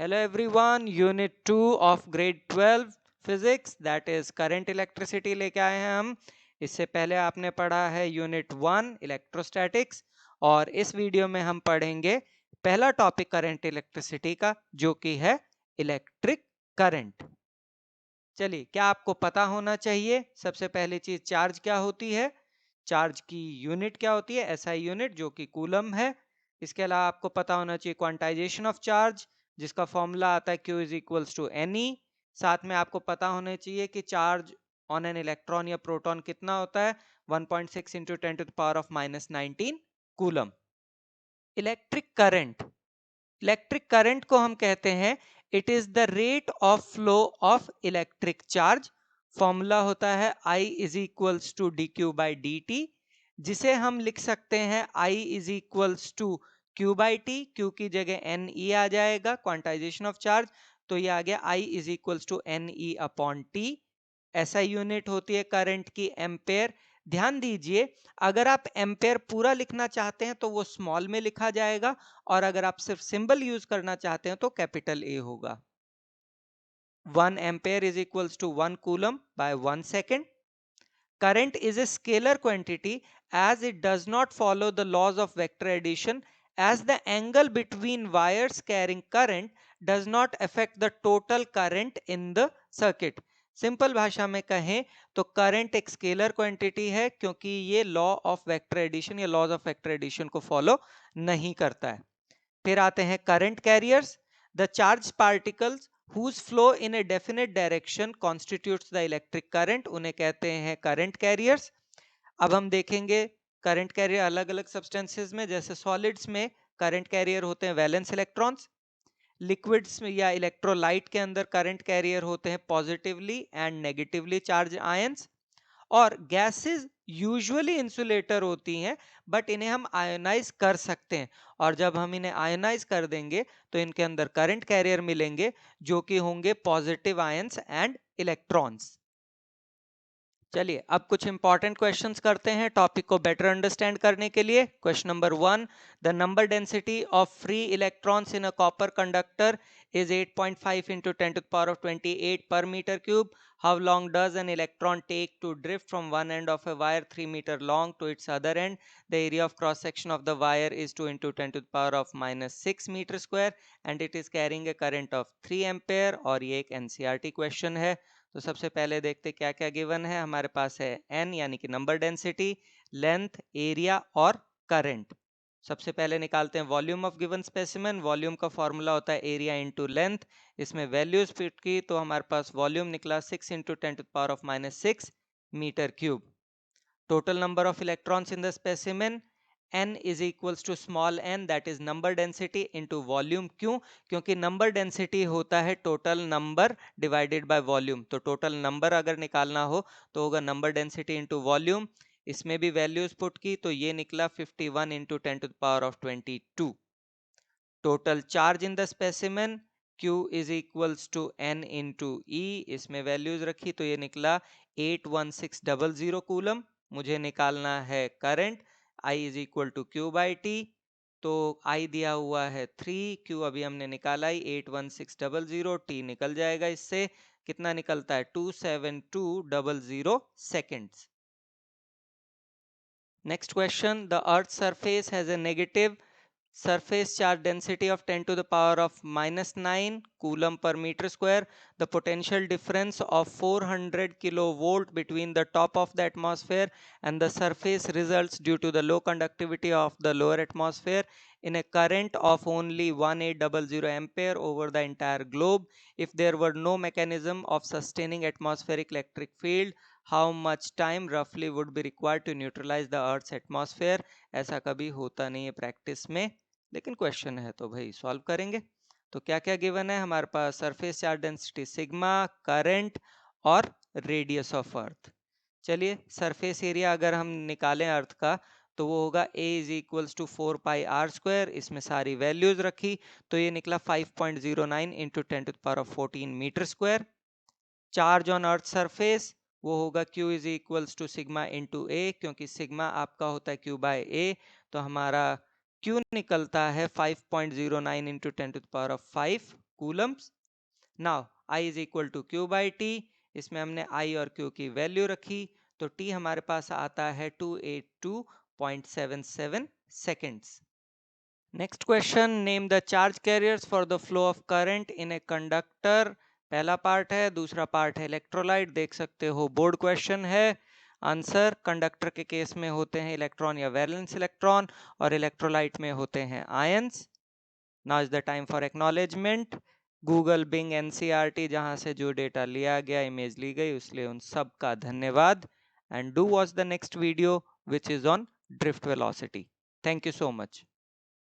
Hello everyone, Unit 2 of Grade 12 Physics that is Current Electricity लेके आए हैं हम। इससे पहले आपने पढ़ा है Unit 1 Electrostatics और इस वीडियो में हम पढ़ेंगे पहला टॉपिक करंट इलेक्ट्रिसिटी का जो कि है इलेक्ट्रिक करंट। चलिए, क्या आपको पता होना चाहिए सबसे पहली चीज चार्ज क्या होती है, चार्ज की यूनिट क्या होती है, एसआई यूनिट जो कि कूलम है। इसके अलावा आपको पता होना चाहिए क्वांटाइजेशन ऑफ चार्ज जिसका फॉर्मूला आता है Q is equals to n e. साथ में आपको पता होना चाहिए कि चार्ज ऑन एन इलेक्ट्रॉन या प्रोटॉन कितना होता है 1.6 into 10 to the power of -19 coulomb. Electric current, electric current को हम कहते हैं it is the rate of flow of electric charge. Formula होता है I is equals to d q by d T, जिसे हम लिख सकते हैं I is equals to q by t, q की जगह एन ई आ जाएगा क्वांटाइजेशन ऑफ चार्ज, तो ये आ गया I is equals to n e upon t. ऐसा यूनिट होती है करंट की एम्पेयर। ध्यान दीजिए, अगर आप एम्पेयर पूरा लिखना चाहते हैं तो वो स्मॉल में लिखा जाएगा और अगर आप सिर्फ सिंबल यूज करना चाहते हैं तो कैपिटल ए होगा। 1 ampere is equals to 1 coulomb by 1 second. Current is a scalar quantity as it does not follow the laws of vector addition, as the angle between wires carrying current does not affect the total current in the circuit. Simple भाषा में कहें तो current एक scalar quantity है क्योंकि ये law of vector addition या laws of vector addition को फॉलो नहीं करता है। फिर आते हैं current carriers, the charge particles whose flow in a definite direction constitutes the electric current, उन्हें कहते हैं करंट कैरियर्स। अब हम देखेंगे करंट कैरियर अलग अलग सब्सटेंसेस में, जैसे सॉलिड्स में करंट कैरियर होते हैं वैलेंस इलेक्ट्रॉन्स, लिक्विड्स में या इलेक्ट्रोलाइट के अंदर करंट कैरियर होते हैं positively and negatively charge ions, और गैसेस यूजुअली इंसुलेटर होती हैं बट इन्हें हम आयोनाइज कर सकते हैं, और जब हम इन्हें आयोनाइज कर देंगे तो इनके अंदर करंट कैरियर मिलेंगे जो कि होंगे पॉजिटिव आयंस एंड इलेक्ट्रॉन्स। चलिए अब कुछ इंपॉर्टेंट क्वेश्चंस करते हैं टॉपिक को बेटर अंडरस्टैंड करने के लिए। Question number 1, the number density of free electrons in a copper conductor is 8.5 into 10 to the power of 28 per meter cube. How long does an electron take to drift from one end of a wire 3 meter long to its other end? The area of cross section of the wire is 2 into 10 to the power of -6 meter square and it is carrying a current of 3 ampere। और ये एक NCERT question है। तो सबसे पहले देखते क्या क्या गिवन है। हमारे पास है n यानी कि नंबर डेंसिटी, लेंथ, एरिया और करंट। सबसे पहले निकालते हैं volume of given specimen. Volume का फॉर्मूला होता है एरिया इंटू लेंथ। इसमें वैल्यूज फिट की तो हमारे पास वॉल्यूम निकला 6 into 10 to the power of -6 metre cube. Total number of electrons in the specimen n is equals to small n, that is number density into volume। क्यों? क्योंकि number density होता है total number divided by volume, तो total number अगर निकालना हो तो होगा नंबर डेंसिटी इंटू वॉल्यूम। इसमें भी वैल्यूज पुट की तो ये निकला 51 into 10 to the power of 22। Total charge in the specimen Q is equals to n into e, इसमें वैल्यूज रखी तो ये निकला 81600 कूलम। मुझे निकालना है current I is equal to q by t, तो I दिया हुआ है 3, Q अभी हमने निकाला ही 81600, T निकल जाएगा इससे, कितना निकलता है 27200 seconds. Next question, the earth surface has a negative surface charge density of 10 to the power of -9 coulomb per meter square. The potential difference of 400 kilovolt between the top of the atmosphere and the surface results due to the low conductivity of the lower atmosphere in a current of only 1800 ampere over the entire globe. If there were no mechanism of sustaining atmospheric electric field, how much time roughly would be required to neutralize the earth's atmosphere? ऐसा कभी होता नहीं है practice में, लेकिन question है तो भाई सॉल्व करेंगे। तो क्या क्या गिवन है हमारे पास, surface charge density sigma, current और रेडियस ऑफ अर्थ। चलिए सरफेस एरिया अगर हम निकालें अर्थ का तो वो होगा A is equals to 4 pi r square, इसमें सारी वैल्यूज रखी तो ये निकला 5.09 into 10 to the power of 14 metre square. Charge on earth surface वो होगा Q is equals to sigma into A, क्योंकि सिग्मा आपका होता है Q बाय ए, तो हमारा Q निकलता है 5.09 into 10 to the power of 5 coulombs. Now I is equal to Q by T. इसमें हमने I और Q की वैल्यू रखी तो T हमारे पास आता है 282.77 seconds. Next question, name the charge carriers for the flow of current in a conductor. पहला पार्ट है, दूसरा पार्ट है इलेक्ट्रोलाइट. देख सकते हो बोर्ड क्वेश्चन है. आंसर, कंडक्टर के केस में होते हैं इलेक्ट्रॉन या वैलेंस इलेक्ट्रॉन और इलेक्ट्रोलाइट में होते हैं ions. Now is the time for acknowledgement. Google, Bing, NCERT जहां से जो डेटा लिया गया, इमेज ली गई, उसलिए उन सब का धन्यवाद. And do watch the next video which is on drift velocity. Thank you so much.